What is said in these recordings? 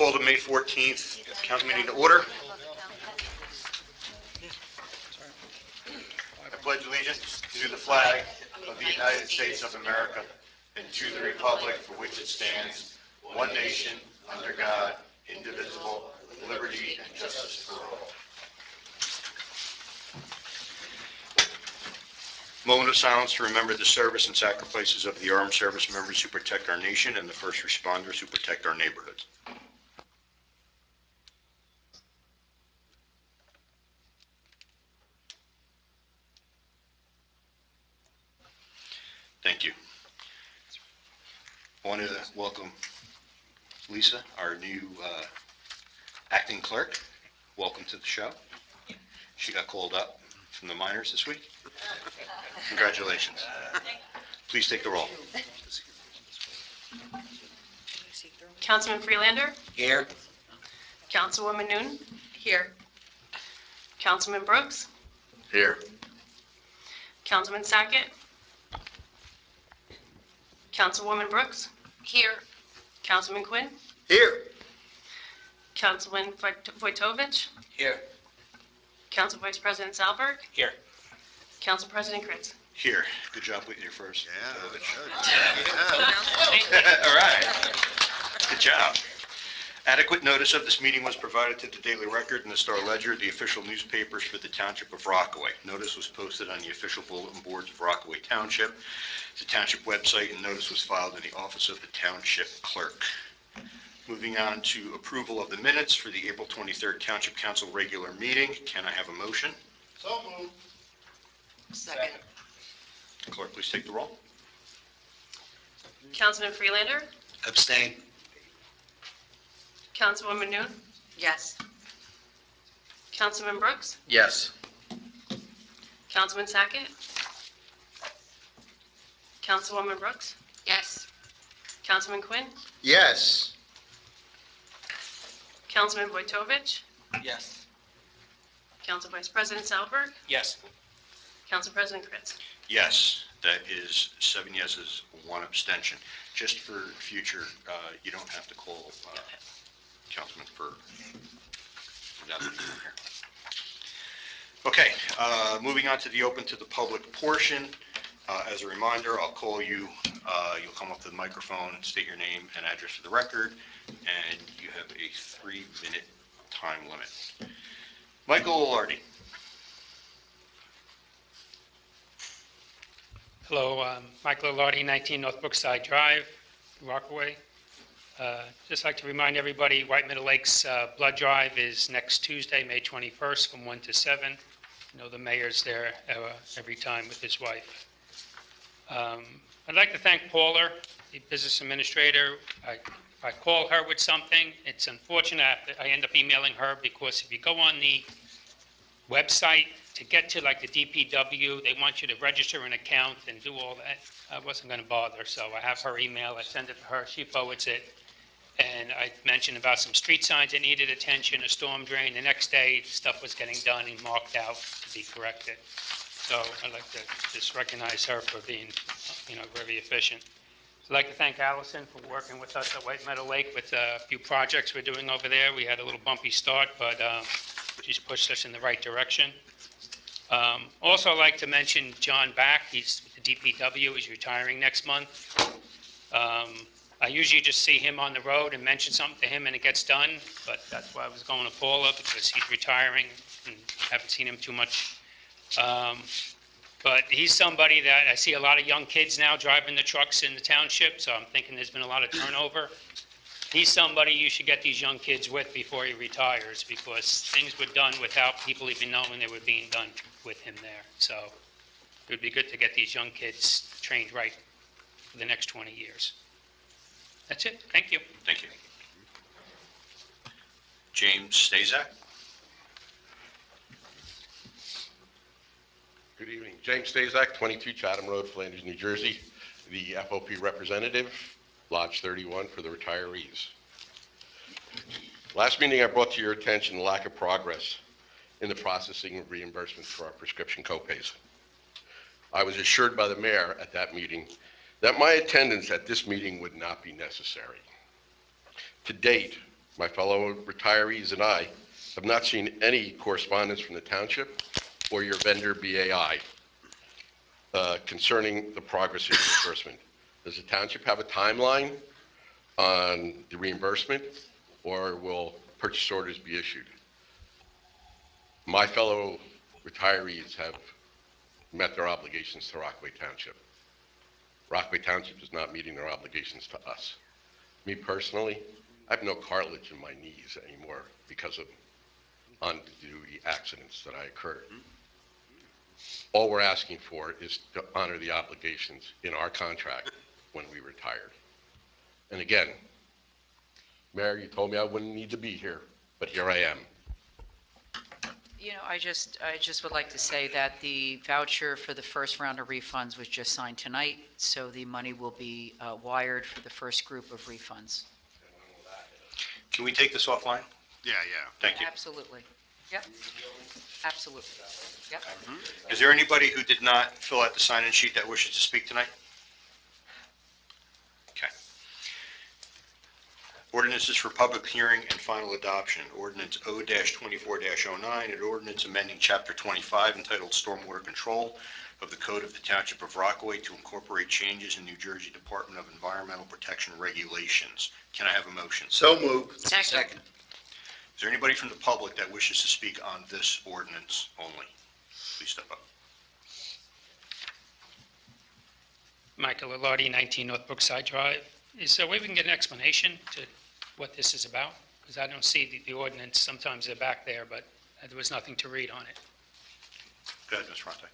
call the May 14th council meeting to order. I pledge allegiance to the flag of the United States of America and to the republic for which it stands, one nation, under God, indivisible, with liberty and justice for all. Moment of silence to remember the service and sacrifices of the armed service members who protect our nation and the first responders who protect our neighborhoods. Thank you. I want to welcome Lisa, our new acting clerk. Welcome to the show. She got called up from the minors this week. Congratulations. Please take the roll. Councilman Freelander. Here. Councilwoman Noon. Here. Councilman Brooks. Here. Councilman Sackett. Councilwoman Brooks. Here. Councilman Quinn. Here. Councilman Wojtovich. Here. Council Vice President Salberg. Here. Council President Kritz. Here. Good job with your first. Yeah. All right. Good job. Adequate notice of this meeting was provided to the Daily Record and the Star Ledger, the official newspapers for the Township of Rockaway. Notice was posted on the official bulletin boards of Rockaway Township, the Township website, and notice was filed in the office of the Township Clerk. Moving on to approval of the minutes for the April 23rd Township Council regular meeting. Can I have a motion? So moved. Second. Clerk, please take the roll. Councilman Freelander. Abstain. Councilwoman Noon. Yes. Councilman Brooks. Yes. Councilman Sackett. Councilwoman Brooks. Yes. Councilman Quinn. Yes. Councilman Wojtovich. Yes. Council Vice President Salberg. Yes. Council President Kritz. Yes, that is 7 yeses, 1 abstention. Just for future, you don't have to call Councilman for that here. Okay, moving on to the open to the public portion. As a reminder, I'll call you. You'll come up to the microphone, state your name and address for the record, and you have a 3-minute time limit. Michael Lardy. Hello, Michael Lardy, 19 North Brookside Drive, Rockaway. Just like to remind everybody, White Meadow Lakes Blood Drive is next Tuesday, May 21st from 1 to 7. You know, the mayor's there every time with his wife. I'd like to thank Paula, the business administrator. If I call her with something, it's unfortunate I end up emailing her, because if you go on the website to get to like the DPW, they want you to register an account and do all that. I wasn't going to bother, so I have her email. I send it to her. She forwards it. And I mentioned about some street signs that needed attention, a storm drain. The next day, stuff was getting done and marked out to be corrected. So I'd like to just recognize her for being, very efficient. I'd like to thank Allison for working with us at White Meadow Lake with a few projects we're doing over there. We had a little bumpy start, but she's pushed us in the right direction. Also, I'd like to mention John Back. He's with the DPW. He's retiring next month. I usually just see him on the road and mention something to him and it gets done, but that's why I was going to Paula, because he's retiring and haven't seen him too much. But he's somebody that I see a lot of young kids now driving the trucks in the township, so I'm thinking there's been a lot of turnover. He's somebody you should get these young kids with before he retires, because things were done without people even knowing they were being done with him there. So it would be good to get these young kids trained right for the next 20 years. That's it. Thank you. Thank you. James Stazak. Good evening. James Stazak, 22 Chatham Road, Flanders, New Jersey, the FOP representative, Lodge 31 for the retirees. Last meeting I brought to your attention the lack of progress in the processing of reimbursements for our prescription copays. I was assured by the mayor at that meeting that my attendance at this meeting would not be necessary. To date, my fellow retirees and I have not seen any correspondence from the township or your vendor BAI concerning the progress of reimbursement. Does the township have a timeline on the reimbursement, or will purchase orders be issued? My fellow retirees have met their obligations to Rockaway Township. Rockaway Township is not meeting their obligations to us. Me personally, I have no cartilage in my knees anymore because of on-duty accidents that I occurred. All we're asking for is to honor the obligations in our contract when we retired. And again, Mayor, you told me I wouldn't need to be here, but here I am. I just would like to say that the voucher for the first round of refunds was just signed tonight, so the money will be wired for the first group of refunds. Can we take this offline? Yeah. Thank you. Absolutely. Yep. Absolutely. Yep. Is there anybody who did not fill out the sign-in sheet that wishes to speak tonight? Okay. Ordinances for public hearing and final adoption. Ordinance O-24-09, an ordinance amending Chapter 25 entitled Stormwater Control of the Code of the Township of Rockaway to incorporate changes in New Jersey Department of Environmental Protection regulations. Can I have a motion? So moved. Second. Is there anybody from the public that wishes to speak on this ordinance only? Please step up. Michael Lombardi, 19 North Brookside Drive. Is there a way we can get an explanation to what this is about? Because I don't see the ordinance. Sometimes they're back there, but there was nothing to read on it. Go ahead, Ms. Fronte.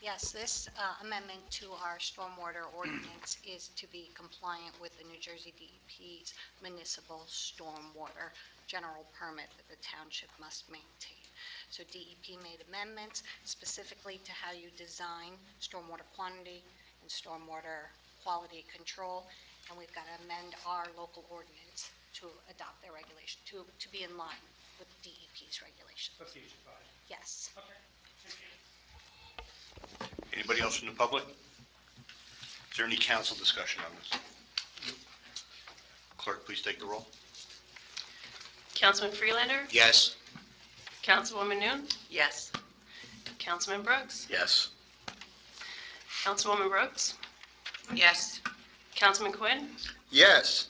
Yes, this amendment to our stormwater ordinance is to be compliant with the New Jersey DEP's municipal stormwater general permit that the township must maintain. So DEP made amendments specifically to how you design stormwater quantity and stormwater quality control, and we've got to amend our local ordinance to adopt their regulation, to be in line with DEP's regulations. Yes. Anybody else from the public? Is there any council discussion on this? Clerk, please take the roll. Councilman Freelander? Yes. Councilwoman Noon? Yes. Councilman Brooks? Yes. Councilwoman Brooks? Yes. Councilman Quinn? Yes.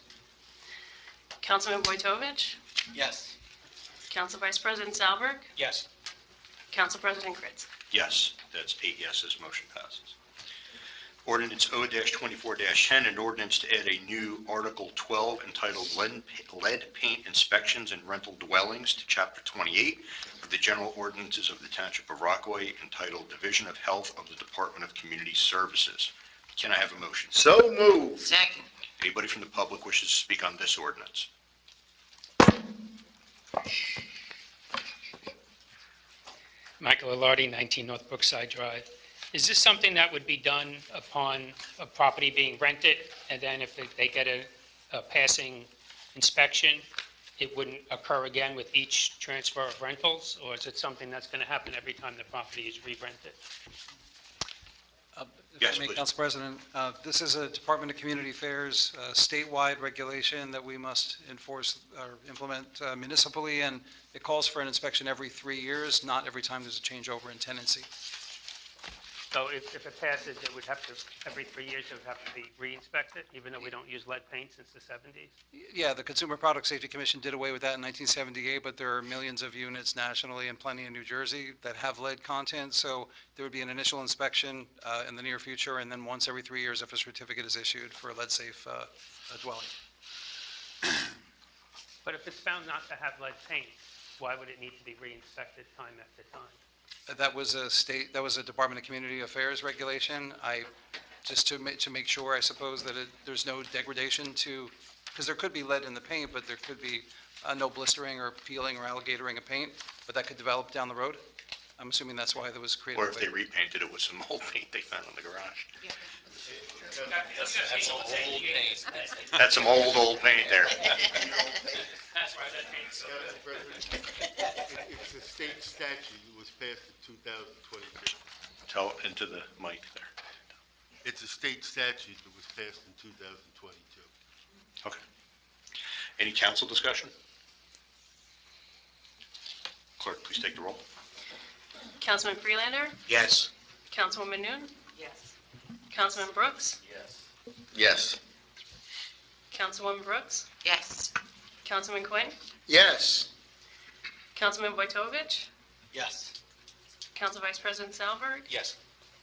Councilman Wojtovich? Yes. Council Vice President Salberg? Yes. Council President Kritz? Yes, that's 8 yeses, motion passes. Ordinance O-24-10, an ordinance to add a new Article 12 entitled Lead Paint Inspections and Rental Dwellings to Chapter 28 of the General Ordinances of the Township of Rockaway entitled Division of Health of the Department of Community Services. Can I have a motion? So moved. Second. Anybody from the public wishes to speak on this ordinance? Michael Lombardi, 19 North Brookside Drive. Is this something that would be done upon a property being rented, and then if they get a passing inspection, it wouldn't occur again with each transfer of rentals? Or is it something that's going to happen every time the property is re-rented? Yes, If I may, please. Council President, this is a Department of Community Affairs statewide regulation that we must enforce or implement municipally, and it calls for an inspection every 3 years, not every time there's a changeover in tenancy. So if it passes, it would have to, every 3 years, it would have to be re-inspected, even though we don't use lead paint since the 70s? Yeah, the Consumer Product Safety Commission did away with that in 1978, but there are millions of units nationally and plenty in New Jersey that have lead content, so there would be an initial inspection in the near future, and then once every 3 years if a certificate is issued for a lead-safe dwelling. But if it's found not to have lead paint, why would it need to be re-inspected time after time? That was a Department of Community Affairs regulation. Just to make sure, I suppose, that there's no degradation to, because there could be lead in the paint, but there could be no blistering or peeling or alligatoring of paint, but that could develop down the road. I'm assuming that's why that was created. Or if they repainted it with some old paint they found in the garage. That's some old paint there. That's why that paint's so good. It's a state statute that was passed in 2022. Tell into the mic there. It's a state statute that was passed in 2022. Any council discussion? Clerk, please take the roll. Councilman Freelander? Yes. Councilwoman Noon? Yes. Councilman Brooks? Yes. Councilwoman Brooks? Yes. Councilman Quinn? Yes. Councilman Wojtovich? Yes. Council Vice President Salberg? Yes.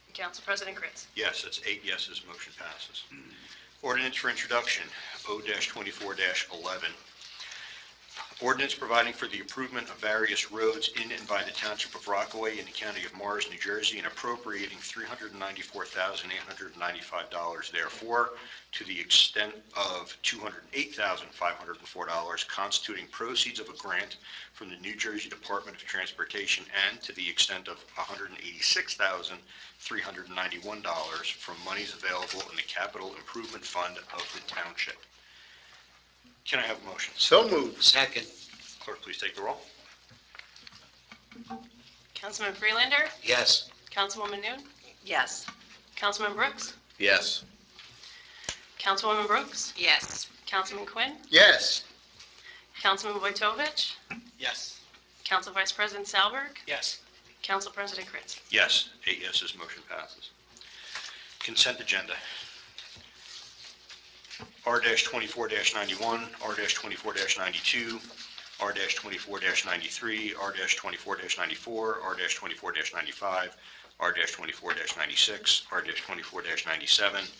And Council President Kritz. Yes, that's 8 yeses, motion passes. Ordinance for introduction, O-24-11. Ordinance providing for the improvement of various roads in and by the Township of Rockaway in the County of Morris, New Jersey, and appropriating $394,895 therefore, to the extent of $208,504, constituting proceeds of a grant from the New Jersey Department of Transportation, and to the extent of $186,391 from monies available in the Capital Improvement Fund of the Township. Can I have a motion? So moved. Second. Clerk, please take the roll. Councilman Freelander? Yes. Councilwoman Noon? Yes. Councilman Brooks? Yes. Councilwoman Brooks? Yes. Councilman Quinn? Yes. Councilman Wojtovich? Yes. Council Vice President Salberg? Yes. Council President Kritz. Yes, 8 yeses, motion passes. Consent agenda. R-24-91, R-24-92, R-24-93, R-24-94, R-24-95, R-24-96, R-24-97,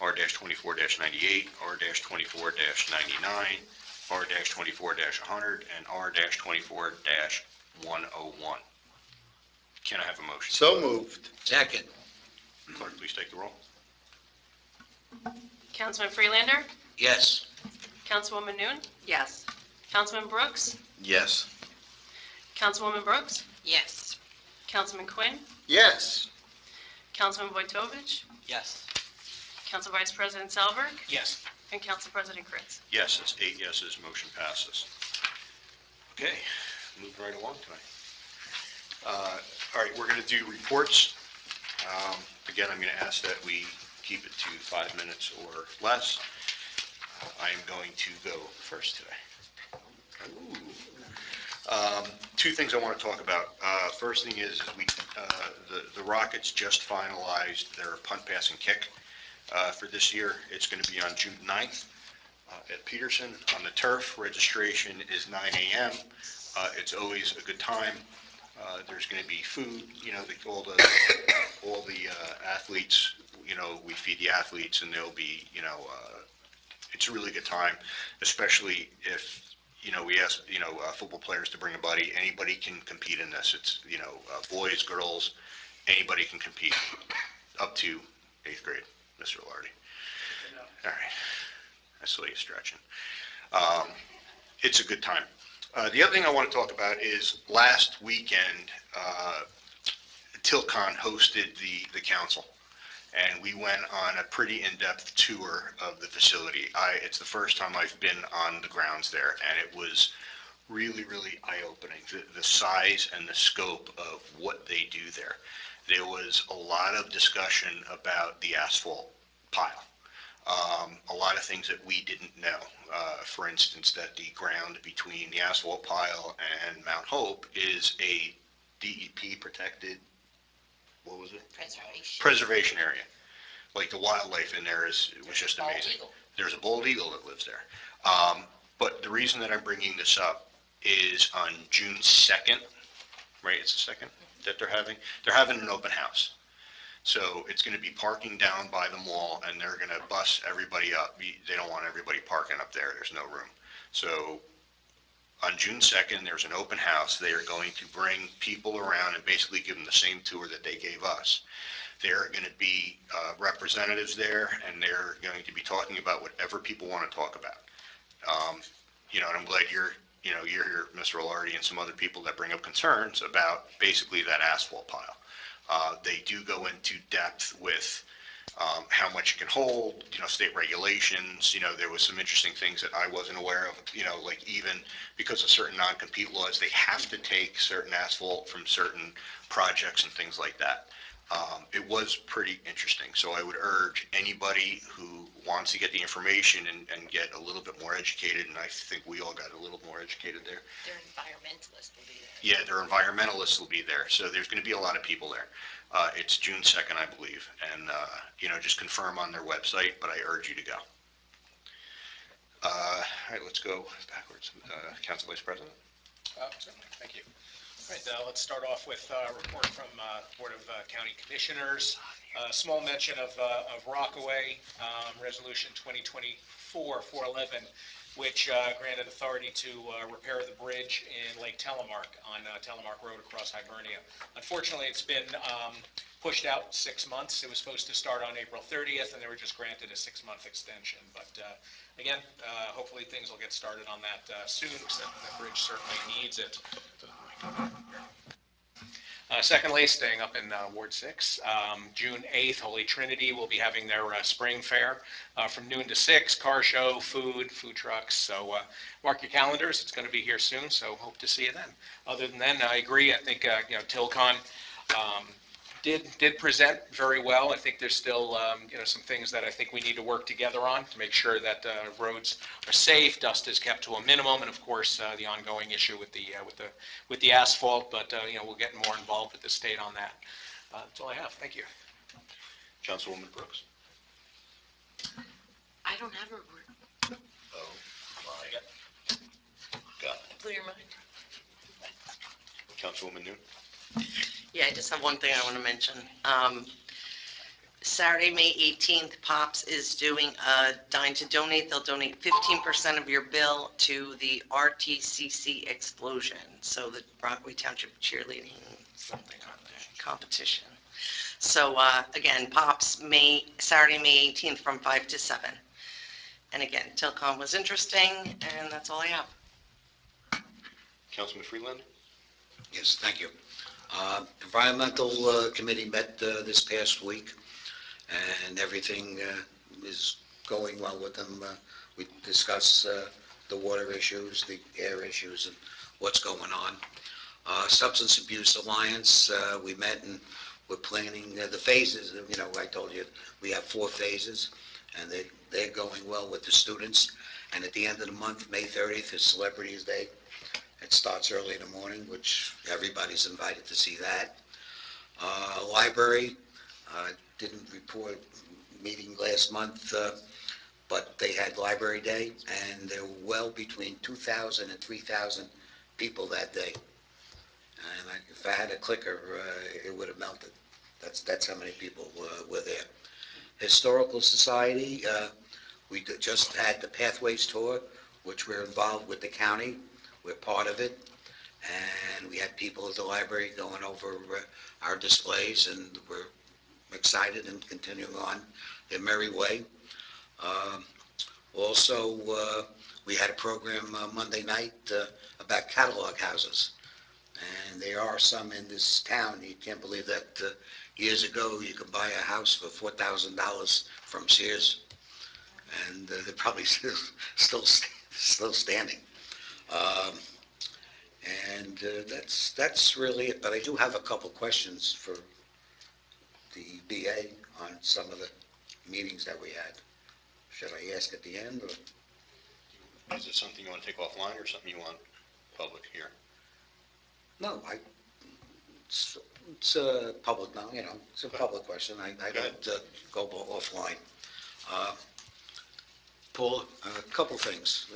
R-24-98, R-24-99, R-24-100, and R-24-101. Can I have a motion? So moved. Second. Clerk, please take the roll. Councilman Freelander? Yes. Councilwoman Noon? Yes. Councilman Brooks? Yes. Councilwoman Brooks? Yes. Councilman Quinn? Yes. Councilman Wojtovich? Yes. Council Vice President Salberg? Yes. And Council President Kritz. Yes, that's 8 yeses, motion passes. Okay, moving right along tonight. All right, we're going to do reports. Again, I'm going to ask that we keep it to 5 minutes or less. I am going to go first today. Two things I want to talk about. First thing is the Rockets just finalized their punt, pass, and kick for this year. It's going to be on June 9th at Peterson on the turf. Registration is 9 a.m. It's always a good time. There's going to be food, all the athletes, we feed the athletes, and there'll be, it's a really good time, especially if, we ask, football players to bring a buddy. Anybody can compete in this. It's, boys, girls, anybody can compete, up to 8th grade, Mr. Lardy. All right. I saw you stretching. It's a good time. The other thing I want to talk about is last weekend, Tilcon hosted the council, and we went on a pretty in-depth tour of the facility. It's the first time I've been on the grounds there, and it was really, really eye-opening, the size and the scope of what they do there. There was a lot of discussion about the asphalt pile. A lot of things that we didn't know. For instance, that the ground between the asphalt pile and Mount Hope is a DEP protected, what was it? Preservation area. Like the wildlife in there was just amazing. There's a bald eagle that lives there. But the reason that I'm bringing this up is on June 2nd, right? It's the 2nd that they're having an open house. So it's going to be parking down by the mall, and they're going to bus everybody up. They don't want everybody parking up there. There's no room. So on June 2nd, there's an open house. They are going to bring people around and basically give them the same tour that they gave us. There are going to be representatives there, and they're going to be talking about whatever people want to talk about. And I'm glad you're here, Mr. Alardi, and some other people that bring up concerns about basically that asphalt pile. They do go into depth with how much it can hold, state regulations. There was some interesting things that I wasn't aware of, like even because of certain non-compete laws, they have to take certain asphalt from certain projects and things like that. It was pretty interesting. So I would urge anybody who wants to get the information and get a little bit more educated, and I think we all got a little more educated there. Their environmentalist will be there. Yeah, their environmentalists will be there. So there's going to be a lot of people there. It's June 2nd, I believe. And, just confirm on their website, but I urge you to go. All right, let's go backwards. Council Vice President. Certainly, thank you. All right, let's start off with a report from Board of County Commissioners. A small mention of Rockaway, Resolution 2024-411, which granted authority to repair the bridge in Lake Telemark on Telemark Road across Hibernia. Unfortunately, it's been pushed out 6 months. It was supposed to start on April 30th, and they were just granted a 6-month extension. But again, hopefully things will get started on that soon, because that bridge certainly needs it. Secondly, staying up in Ward 6, June 8th, Holy Trinity will be having their spring fair from noon to 6, car show, food trucks. So mark your calendars. It's going to be here soon, so hope to see you then. Other than that, I agree. I think, Tilcon did present very well. I think there's still, some things that I think we need to work together on to make sure that roads are safe, dust is kept to a minimum, and of course, the ongoing issue with the asphalt, but, we'll get more involved with the state on that. That's all I have. Thank you. Councilwoman Brooks. I don't have a report. Oh, got it. Clear your mind. Councilwoman Noon. Yeah, I just have one thing I want to mention. Saturday, May 18th, Pops is doing a Dine to Donate. They'll donate 15% of your bill to the RTCC Explosion, so the Rockaway Township cheerleading something on the competition. So again, Pops, Saturday, May 18th from 5 to 7. And again, Tilcon was interesting, and that's all I have. Councilman Freeland. Yes, thank you. Environmental Committee met this past week, and everything is going well with them. We discussed the water issues, the air issues, and what's going on. Substance Abuse Alliance, we met and we're planning the phases. I told you we have 4 phases, and they're going well with the students. And at the end of the month, May 30th is Celebrities Day. It starts early in the morning, which everybody's invited to see that. Library, didn't report meeting last month, but they had Library Day, and there were well between 2,000 and 3,000 people that day. And if I had a clicker, it would have melted. That's how many people were there. Historical Society, we just had the Pathways Tour, which we're involved with the county. We're part of it, and we had people at the library going over our displays, and we're excited and continuing on their merry way. Also, we had a program Monday night about catalog houses, and there are some in this town. You can't believe that years ago you could buy a house for $4,000 from Sears, and they're probably still standing. And that's really it, but I do have a couple questions for the BA on some of the meetings that we had. Should I ask at the end, or? Is it something you want to take offline or something you want public here? No, it's a public, now, it's a public question. I don't go offline. Paul, a couple things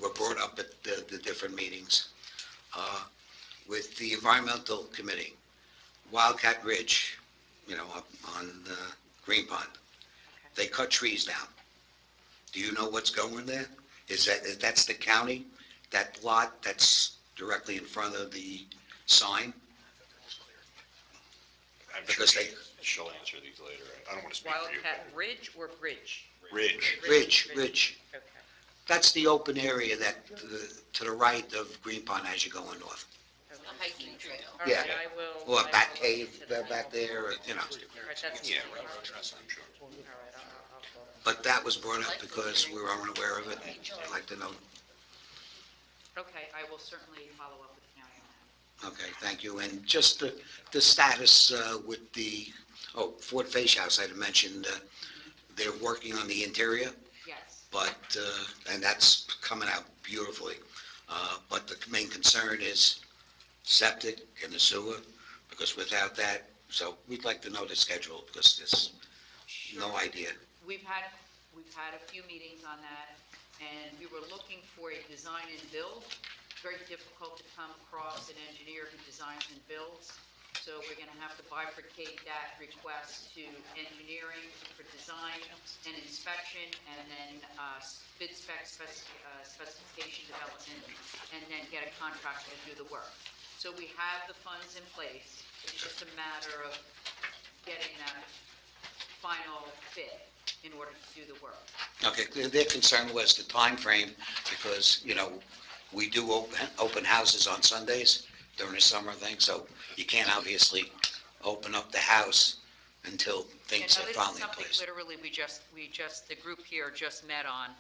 were brought up at the different meetings. With the Environmental Committee, Wildcat Ridge, up on Green Pond, they cut trees down. Do you know what's going there? That's the county, that lot that's directly in front of the sign? I'm Because sure she'll answer these later. I don't want to speak for you. Wildcat Ridge or Bridge? Ridge. Ridge. Okay. That's the open area that, to the right of Green Pond as you're going north. The hiking trail. All Yeah. right, I will. Or I that will cave look into that. back there, All right, that's. Yeah, All railroad trust, I'm sure. right, I'll call. But that was brought up because we were unaware of it. I'd like to know. Okay, I will certainly follow up with the county on Okay, thank you. And just the status with the, Ford Face House, I had mentioned, they're working on the interior, Yes. but, and that's coming out beautifully. But the main concern is septic and the sewer, because without that, so we'd like to know the schedule, because there's no idea. We've had a few meetings on that, and we were looking for a design and build. Very difficult to come across an engineer who designs and builds. So we're going to have to bifurcate that request to engineering for design and inspection, and then bid specification development, and then get a contractor to do the work. So we have the funds in place. It's just a matter of getting that final fit in order to do the work. Okay, their concern was the time frame, because, we do open houses on Sundays during the summer thing, so you can't obviously open up the house until things are This is finally in something place. literally the group here just met on,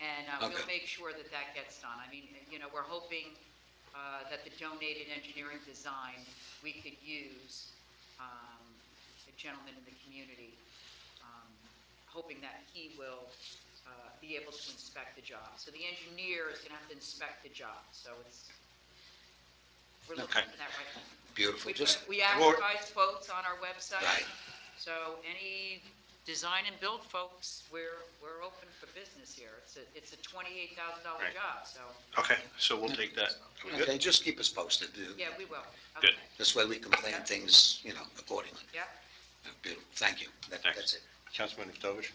and we'll Okay. make sure that that gets done. I mean, we're hoping that the donated engineering design, we could use a gentleman in the community, hoping that he will be able to inspect the job. So the engineer is going to have to inspect the job, so we're looking Okay. at that right now. Beautiful, We advertise quotes on our website. Right. So any design and build folks, we're open for business here. It's a $28,000 Right. job, so, Okay, so we'll take that. Are we good? Okay, just keep us posted. yeah, we will. Good. Okay. This way we can plan Yeah. things, accordingly. Yeah. Beautiful, thank you. Thanks. That's it. Councilman Tovich?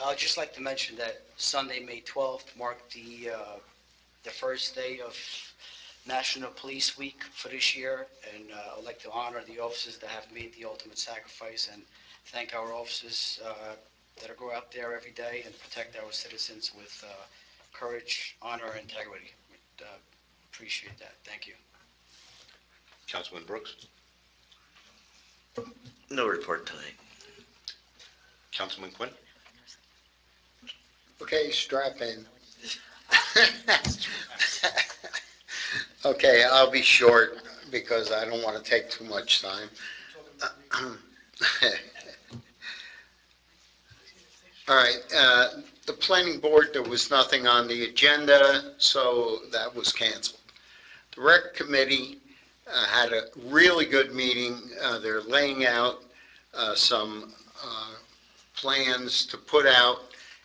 I'd just like to mention that Sunday, May 12th, marked the first day of National Police Week for this year, and I'd like to honor the officers that have made the ultimate sacrifice and thank our officers that go out there every day and protect our citizens with courage, honor, and integrity. Appreciate that. Thank you. Councilman Brooks? No report tonight. Councilman Quinn? Okay, strap in. Okay, I'll be short because I don't want to take too much time. All right, the planning board, there was nothing on the agenda, so that was canceled. The rec committee had a really good meeting. They're laying out some plans to put out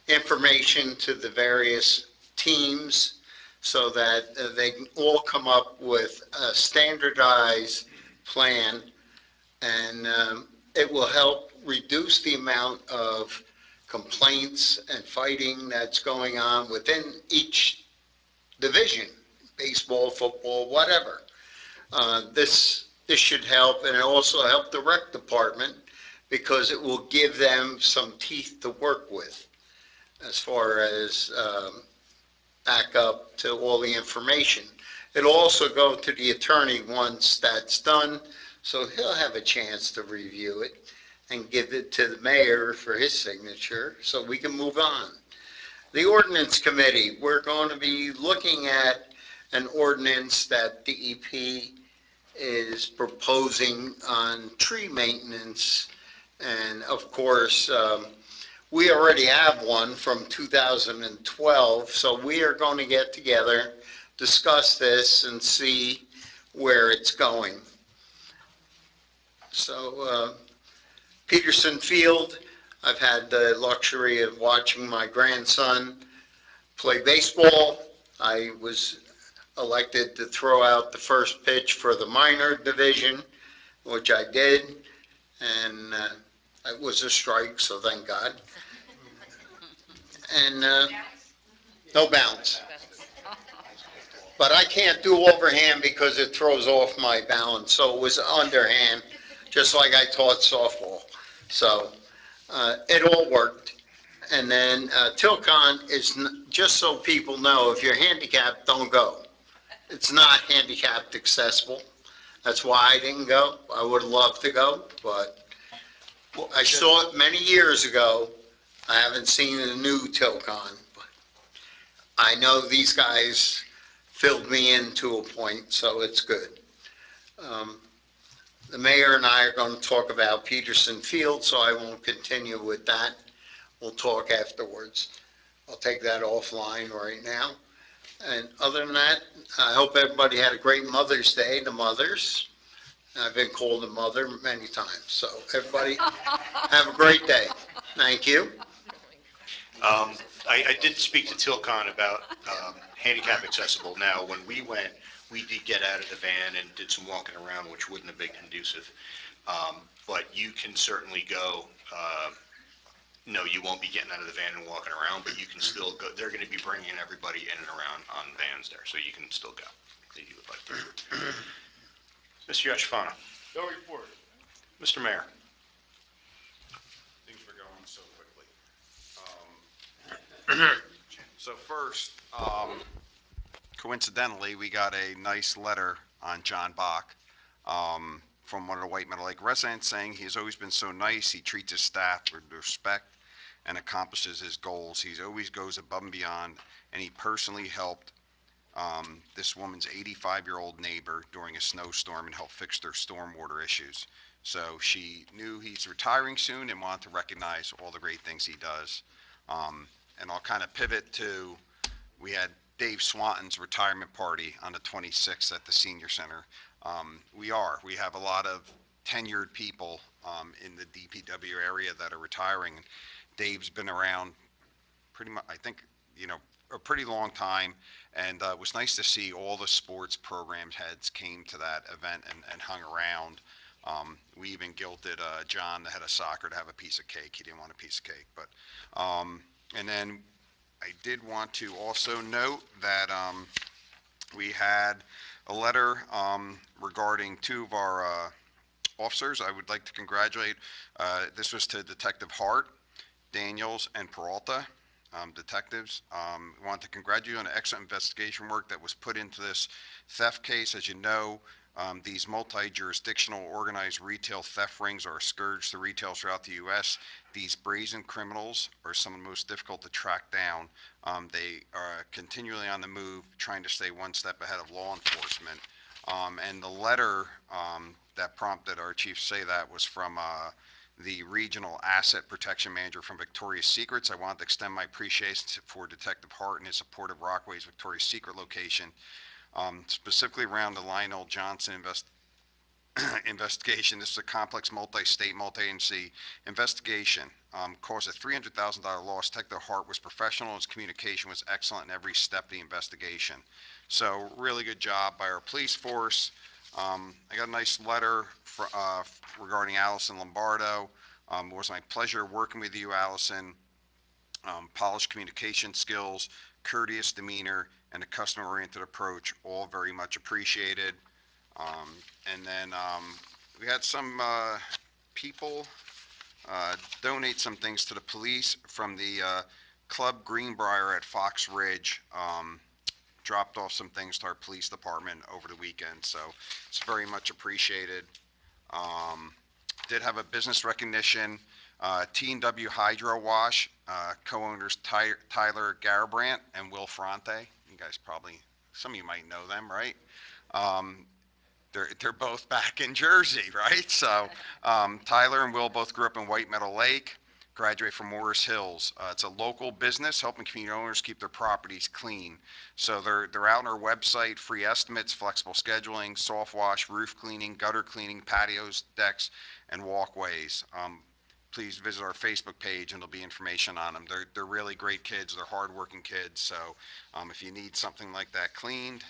information to the various teams so that they can all come up with a standardized plan, and it will help reduce the amount of complaints and fighting that's going on within each division, baseball, football, whatever. This should help, and it also help the rec department because it will give them some teeth to work with as far as back up to all the information. It'll also go to the attorney once that's done, so he'll have a chance to review it and give it to the mayor for his signature, so we can move on. The ordinance committee, we're going to be looking at an ordinance that DEP is proposing on tree maintenance. And of course, we already have one from 2012, so we are going to get together, discuss this, and see where it's going. So, Peterson Field, I've had the luxury of watching my grandson play baseball. I was elected to throw out the first pitch for the minor division, which I did, and it was a strike, so thank God. And no bounce. But I can't do overhand because it throws off my balance, so it was underhand, just like I taught softball. So it all worked. And then Tilcon is, just so people know, if you're handicapped, don't go. It's not handicapped accessible. That's why I didn't go. I would have loved to go, but I saw it many years ago. I haven't seen the new Tilcon, but I know these guys filled me in to a point, so it's good. Um, The mayor and I are going to talk about Peterson Field, so I won't continue with that. We'll talk afterwards. I'll take that offline right now. And other than that, I hope everybody had a great Mother's Day, the mothers. I've been called a mother many times, so everybody have a great day. Thank you. I did speak to Tilcon about handicap accessible. Now, when we went, we did get out of the van and did some walking around, which wouldn't have been conducive. But you can certainly go, no, you won't be getting out of the van and walking around, but you can still go. They're going to be bringing everybody in and around on vans there, so you can still go if you would like to. Mr. Yashfana. No report. Mr. Mayor. Things were going so quickly. So first, coincidentally, we got a nice letter on John Bach from one of the White Meadow Lake residents saying he has always been so nice. He treats his staff with respect and accomplishes his goals. He always goes above and beyond, and he personally helped this woman's 85-year-old neighbor during a snowstorm and helped fix their stormwater issues. So she knew he's retiring soon and wanted to recognize all the great things he does. And I'll kind of pivot to, we had Dave Swanton's retirement party on the 26th at the senior center. We have a lot of tenured people in the DPW area that are retiring. Dave's been around pretty much, I think, a pretty long time, and it was nice to see all the sports program heads came to that event and hung around. We even guilted John, the head of soccer, to have a piece of cake. He didn't want a piece of cake, but and then I did want to also note that we had a letter regarding two of our officers. I would like to congratulate. This was to Detective Hart, Daniels, and Peralta. Detectives, want to congratulate you on the excellent investigation work that was put into this theft case. As you know, these multi-jurisdictional organized retail theft rings are a scourge to retail throughout the U.S. These brazen criminals are some of the most difficult to track down. They are continually on the move, trying to stay one step ahead of law enforcement. And the letter that prompted our chief to say that was from the Regional Asset Protection Manager from Victoria's Secrets. I want to extend my appreciation for Detective Hart and his support of Rockaway's Victoria's Secret location, specifically around the Lionel Johnson investigation. This is a complex multi-state, multi-agency investigation. Caused a $300,000 loss. Detective Hart was professional. His communication was excellent in every step of the investigation. So really good job by our police force. I got a nice letter regarding Allison Lombardo. It was my pleasure working with you, Allison. Polished communication skills, courteous demeanor, and a customer-oriented approach, all very much appreciated. And then we had some people donate some things to the police from the Club Greenbrier at Fox Ridge. Dropped off some things to our police department over the weekend, so it's very much appreciated. Did have a business recognition. T&W Hydro Wash, co-owners Tyler Garabrandt and Will Fronte. You guys probably, some of you might know them, right? They're both back in Jersey, right? So Tyler and Will both grew up in White Meadow Lake, graduated from Morris Hills. It's a local business helping community owners keep their properties clean. So they're out on our website, free estimates, flexible scheduling, soft wash, roof cleaning, gutter cleaning, patios, decks, and walkways. Please visit our Facebook page and there'll be information on them. They're really great kids. They're hardworking kids. So if you need something like that cleaned,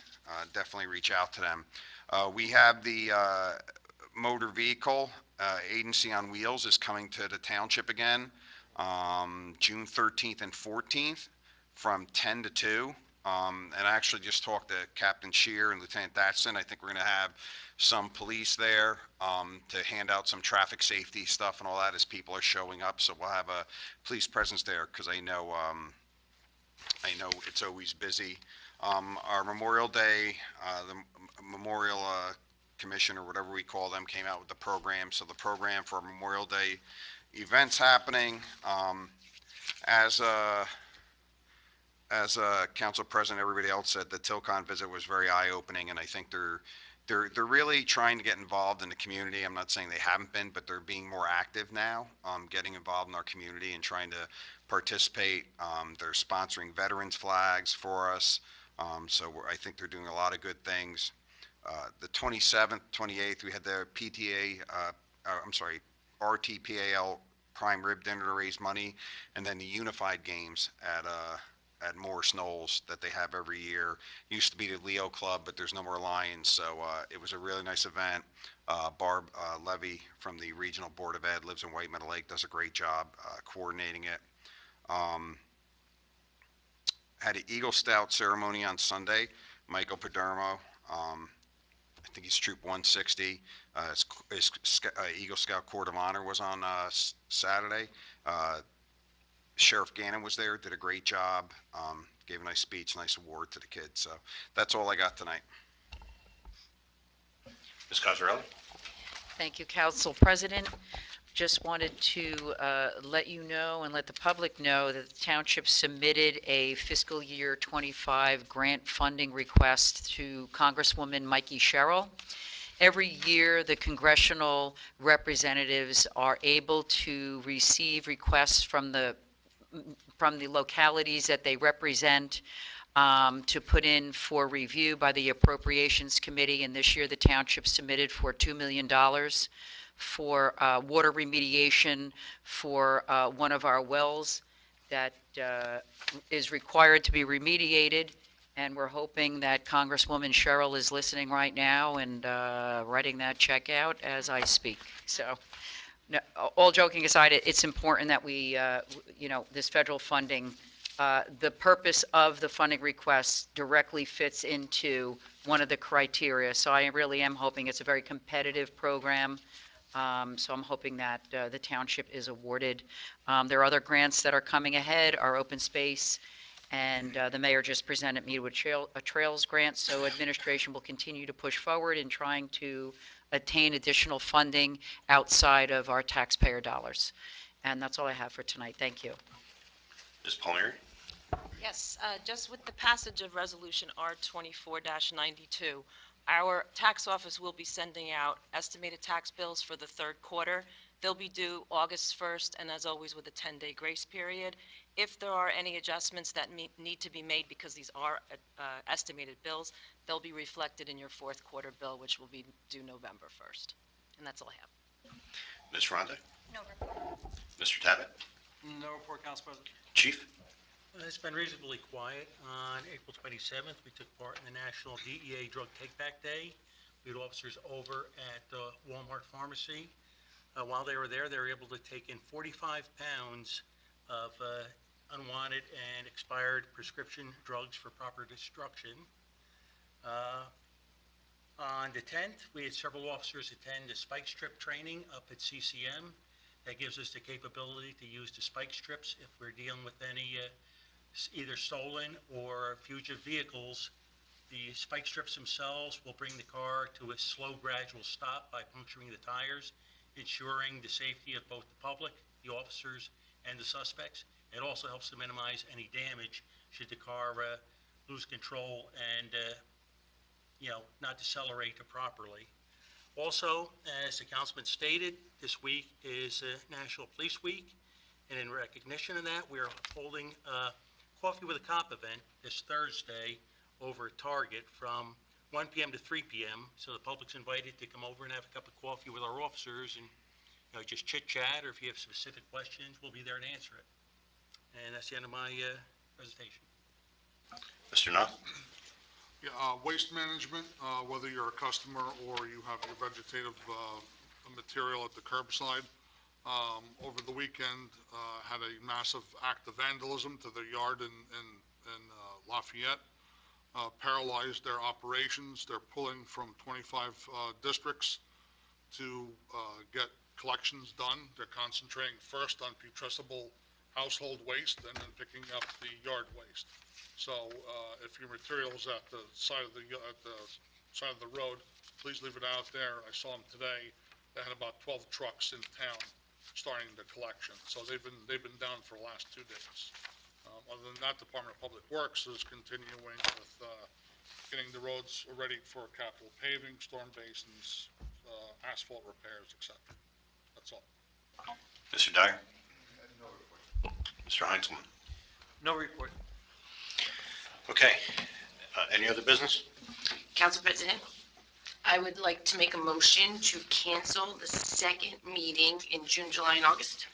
definitely reach out to them. We have the motor vehicle agency on wheels is coming to the township again, June 13th and 14th from 10 to 2. And I actually just talked to Captain Shear and Lieutenant Thatchson. I think we're going to have some police there to hand out some traffic safety stuff and all that as people are showing up. So we'll have a police presence there because I know it's always busy. Our Memorial Day, the Memorial Commission or whatever we call them came out with the program. So the program for Memorial Day events happening. As Council President, everybody else said, the Tilcon visit was very eye-opening, and I think they're really trying to get involved in the community. I'm not saying they haven't been, but they're being more active now, getting involved in our community and trying to participate. They're sponsoring veterans flags for us. I think they're doing a lot of good things. The 27th, 28th, we had the RTPAL prime rib dinner to raise money, and then the unified games at Morris Knolls that they have every year. Used to be the Leo Club, but there's no more Lions, so it was a really nice event. Barb Levy from the Regional Board of Ed lives in White Meadow Lake, does a great job coordinating it. Had an Eagle Scout ceremony on Sunday. Michael Padermo, I think he's Troop 160. His Eagle Scout Court of Honor was on Saturday. Sheriff Gannon was there, did a great job, gave a nice speech, nice award to the kids. So that's all I got tonight. Ms. Cosarelli? Thank you, Council President. Just wanted to let you know and let the public know that the township submitted a fiscal year 25 grant funding request to Congresswoman Mikey Sherrill. Every year, the congressional representatives are able to receive requests from the localities that they represent to put in for review by the Appropriations Committee. And this year, the township submitted for $2 million for water remediation for one of our wells that is required to be remediated. And we're hoping that Congresswoman Sherrill is listening right now and writing that check out as I speak. So, no, all joking aside, it's important that we, this federal funding, the purpose of the funding request directly fits into one of the criteria. So I really am hoping it's a very competitive program. So I'm hoping that the township is awarded. There are other grants that are coming ahead, our open space, and the mayor just presented me with a trails grant. So administration will continue to push forward in trying to attain additional funding outside of our taxpayer dollars. And that's all I have for tonight. Thank you. Ms. Palmieri? Yes, just with the passage of Resolution R24-92, our tax office will be sending out estimated tax bills for the third quarter. They'll be due August 1st, and as always with a 10-day grace period. If there are any adjustments that need to be made, because these are estimated bills, they'll be reflected in your fourth quarter bill, which will be due November 1st. And that's all I have. Ms. Ronda? No report. Mr. Tabbitt? No report, Council President. Chief? It's been reasonably quiet. On April 27th, we took part in the National DEA Drug Take-Back Day. We had officers over at the Walmart pharmacy. While they were there, they were able to take in 45 pounds of unwanted and expired prescription drugs for proper destruction. On the 10th, we had several officers attend the spike strip training up at CCM. That gives us the capability to use the spike strips if we're dealing with any either stolen or fugitive vehicles. The spike strips themselves will bring the car to a slow, gradual stop by puncturing the tires, ensuring the safety of both the public, the officers, and the suspects. It also helps to minimize any damage should the car lose control and, not decelerate properly. Also, as the councilman stated, this week is National Police Week, and in recognition of that, we are holding a Coffee with a Cop event this Thursday over at Target from 1 p.m. to 3 p.m. So the public's invited to come over and have a cup of coffee with our officers and just chit-chat, or if you have specific questions, we'll be there to answer it. And that's the end of my presentation. Mr. Knopf? Yeah, waste management, whether you're a customer or you have your vegetative material at the curbside. Over the weekend, had a massive act of vandalism to the yard in Lafayette. Paralyzed their operations. They're pulling from 25 districts to get collections done. They're concentrating first on putrescible household waste and then picking up the yard waste. So if your material's at the side of the road, please leave it out there. I saw them today. They had about 12 trucks in town starting the collection. So they've been down for the last 2 days. Other than that, Department of Public Works is continuing with getting the roads ready for capital paving, storm basins, asphalt repairs, et cetera. That's all. Mr. Dyer? Mr. Heinzelman? No report. Okay. Any other business? Council President, I would like to make a motion to cancel the second meeting in June, July, and August.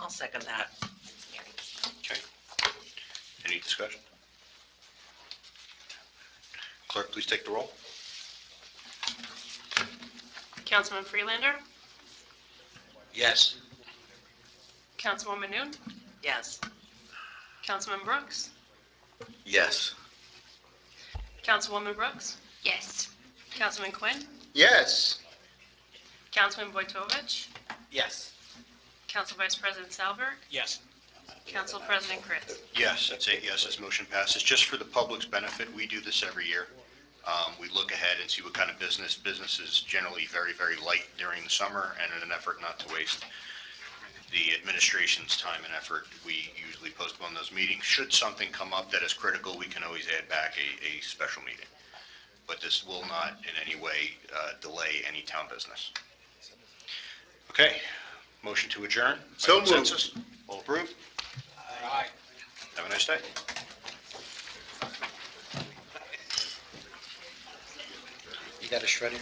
I'll second that. Okay. Any discussion? Clerk, please take the roll. Councilman Freelander, Yes. Councilwoman Noon, Yes. Councilman Brooks, Yes. Councilwoman Brooks, Yes. Councilman Quinn, Yes. Councilman Wojtovich, Yes. Council Vice President Salberg, Yes. Council President Kritz. Yes, that's 8 yeses, motion passes. Just for the public's benefit, we do this every year. We look ahead and see what kind of business is generally very, very light during the summer, and in an effort not to waste the administration's time and effort, we usually postpone those meetings. Should something come up that is critical, we can always add back a special meeting. But this will not in any way delay any town business. Okay, motion to adjourn. By So moved. consensus. All approved? Aye. Have a nice day. You got a shredder?